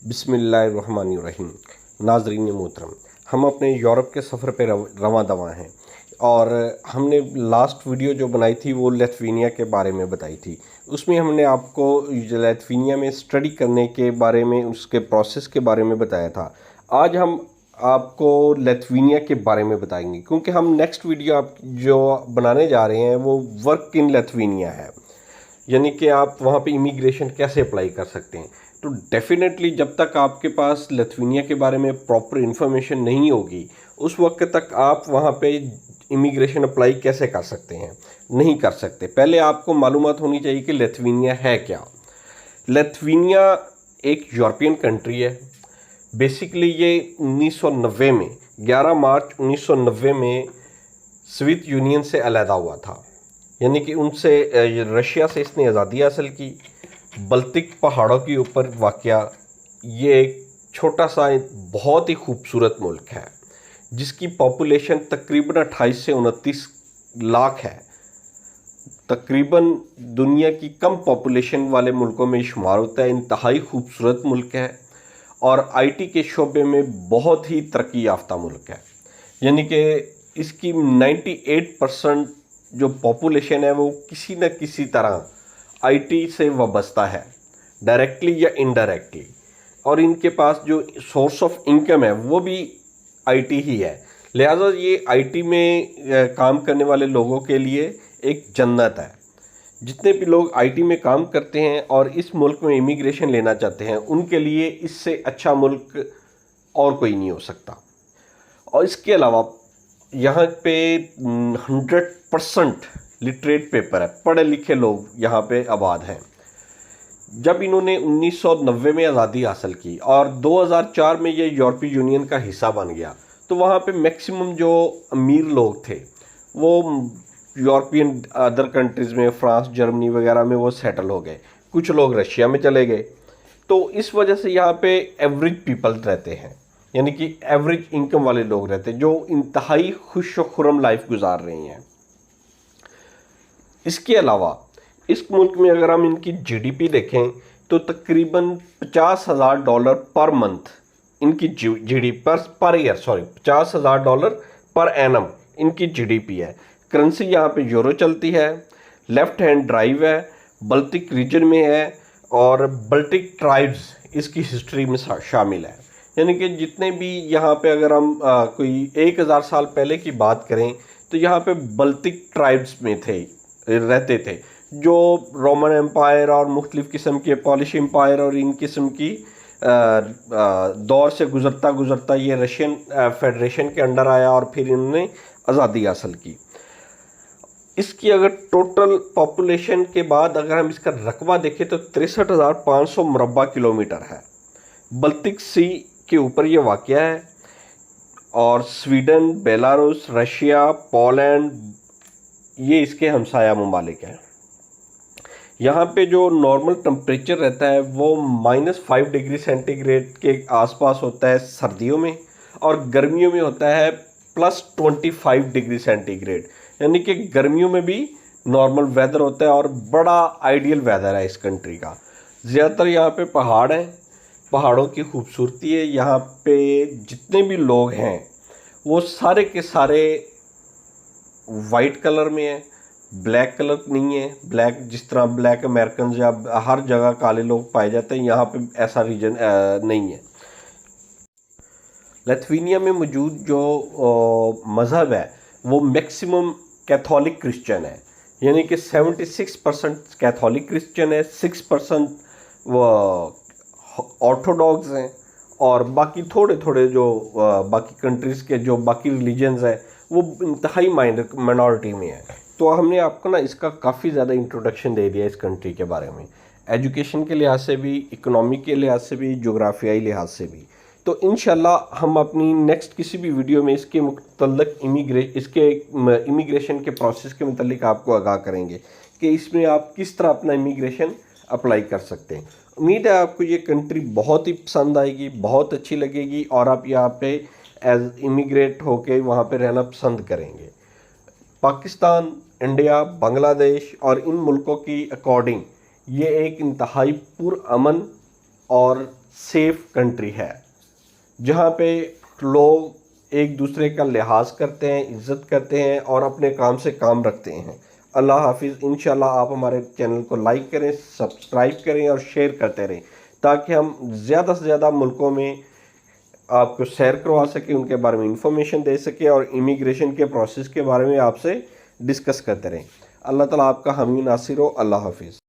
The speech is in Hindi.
बिस्मिल्लाहिर्रहमानिर्रहीम। नाज़रीन मोहतरम, हम अपने यूरोप के सफ़र पे रवां दवा हैं और हमने लास्ट वीडियो जो बनाई थी वो लिथुआनिया के बारे में बताई थी। उसमें हमने आपको लिथुआनिया में स्टडी करने के बारे में, उसके प्रोसेस के बारे में बताया था। आज हम आपको लिथुआनिया के बारे में बताएंगे क्योंकि हम नेक्स्ट वीडियो आप जो बनाने जा रहे हैं वो वर्क इन लिथुआनिया है, यानी कि आप वहाँ पे इमिग्रेशन कैसे अप्लाई कर सकते हैं। तो डेफिनेटली जब तक आपके पास लिथुआनिया के बारे में प्रॉपर इन्फॉर्मेशन नहीं होगी उस वक्त तक आप वहाँ पे इमिग्रेशन अप्लाई कैसे कर सकते हैं, नहीं कर सकते। पहले आपको मालूमात होनी चाहिए कि लिथुआनिया है क्या। लिथुआनिया एक यूरोपियन कंट्री है। बेसिकली ये 1990 में 11 मार्च 1990 में सोवियत यूनियन से अलहदा हुआ था, यानी कि उनसे रशिया से इसने आज़ादी हासिल की। बल्तिक पहाड़ों के ऊपर वाक़या ये एक छोटा सा बहुत ही खूबसूरत मुल्क है जिसकी पॉपुलेशन तकरीबन 28 से 29 लाख है। तकरीबन दुनिया की कम पॉपुलेशन वाले मुल्कों में शुमार होता है। इंतहाई खूबसूरत मुल्क है और आईटी के शोबे में बहुत ही तरक्की याफ्ता मुल्क है, यानी कि इसकी 98% जो पॉपुलेशन है वो किसी न किसी तरह आईटी से वाबस्ता है, डायरेक्टली या इनडायरेक्टली। और इनके पास जो सोर्स ऑफ इनकम है वो भी आईटी ही है। लिहाजा ये आईटी में काम करने वाले लोगों के लिए एक जन्नत है। जितने भी लोग आईटी में काम करते हैं और इस मुल्क में इमिग्रेशन लेना चाहते हैं उनके लिए इससे अच्छा मुल्क और कोई नहीं हो सकता। और इसके अलावा यहाँ पे 100% लिटरेट पेपर है, पढ़े लिखे लोग यहाँ पे आबाद हैं। जब इन्होंने 1990 में आज़ादी हासिल की और 2004 में ये यूरोपीय यूनियन का हिस्सा बन गया, तो वहाँ पे मैक्सिमम जो अमीर लोग थे वो यूरोपियन अदर कंट्रीज़ में, फ्रांस, जर्मनी वगैरह में वो सेटल हो गए। कुछ लोग रशिया में चले गए। तो इस वजह से यहाँ पे एवरेज पीपल रहते हैं, यानी कि एवरेज इनकम वाले लोग रहते हैं जो इंतहाई खुश व खुर्रम लाइफ गुजार रहे हैं। इसके अलावा इस मुल्क में अगर हम इनकी जीडीपी देखें तो तकरीबन $50,000 पर मंथ इनकी GDP per year $50,000 per annum इनकी जीडीपी है। करेंसी यहाँ पे यूरो चलती है। लेफ्ट हैंड ड्राइव है, बल्टिक रीजन में है और बल्टिक ट्राइब्स इसकी हिस्ट्री में शामिल है। यानी कि जितने भी यहाँ पे अगर हम कोई 1000 साल पहले की बात करें तो यहाँ पे बल्टिक ट्राइब्स में रहते थे जो रोमन एम्पायर और मुख्तलिफ़ किस्म के पॉलिश एम्पायर और इन किस्म की दौर से गुज़रता गुज़रता ये रशियन फेडरेशन के अंडर आया और फिर इन्होंने आज़ादी हासिल की। इसकी अगर टोटल पॉपुलेशन के बाद अगर हम इसका रकबा देखें तो 63,500 मुरब्बा किलोमीटर है। बल्टिक सी के ऊपर ये वाक़या है और स्वीडन, बेलारूस, रशिया, पोलैंड ये इसके हमसाया ममालिक हैं। यहाँ पे जो नॉर्मल टेम्परेचर रहता है वो -5 डिग्री सेंटीग्रेड के आसपास होता है सर्दियों में और गर्मियों में होता है +25 डिग्री सेंटीग्रेड, यानी कि गर्मियों में भी नॉर्मल वेदर होता है और बड़ा आइडियल वेदर है इस कंट्री का। ज़्यादातर यहाँ पे पहाड़ हैं, पहाड़ों की खूबसूरती है। यहाँ पे जितने भी लोग हैं वो सारे के सारे वाइट कलर में है, ब्लैक कलर नहीं है। ब्लैक जिस तरह ब्लैक अमेरिकन या हर जगह काले लोग पाए जाते हैं, यहाँ पे ऐसा रीजन नहीं है। लिथुआनिया में मौजूद जो मज़हब है वो मैक्सिमम कैथोलिक क्रिश्चियन है, यानी कि 76% कैथोलिक क्रिश्चियन है, 6% वो ऑर्थोडॉक्स हैं और बाकी थोड़े थोड़े जो बाकी कंट्रीज़ के जो बाकी रिलीजन्स हैं वो इंतहाई माइनॉरिटी में है। तो हमने आपको ना इसका काफ़ी ज़्यादा इंट्रोडक्शन दे दिया इस कंट्री के बारे में, एजुकेशन के लिहाज से भी, इकोनॉमी के लिहाज से भी, जोग्राफियाई लिहाज से भी। तो इंशाल्लाह हम अपनी नेक्स्ट किसी भी वीडियो में इसके मुतल्लिक इमिग्रेशन के प्रोसेस के मुतल्लिक आपको आगाह करेंगे कि इसमें आप किस तरह अपना इमिग्रेशन अप्लाई कर सकते हैं। उम्मीद है आपको ये कंट्री बहुत ही पसंद आएगी, बहुत अच्छी लगेगी और आप यहाँ पे एज इमिग्रेट होके वहाँ पे रहना पसंद करेंगे। पाकिस्तान, इंडिया, बांग्लादेश और इन मुल्कों की अकॉर्डिंग ये एक इंतहाई पुरअमन और सेफ़ कंट्री है, जहाँ पे लोग एक दूसरे का लिहाज करते हैं, इज़्ज़त करते हैं और अपने काम से काम रखते हैं। अल्लाह हाफिज़। इंशाल्लाह आप हमारे चैनल को लाइक करें, सब्सक्राइब करें और शेयर करते रहें, ताकि हम ज़्यादा से ज़्यादा मुल्कों में आपको सैर करवा सकें, उनके बारे में इंफॉर्मेशन दे सकें और इमिग्रेशन के प्रोसेस के बारे में आपसे डिस्कस करते रहें। अल्लाह ताला आपका हामी नासिर हो। अल्लाह हाफिज़।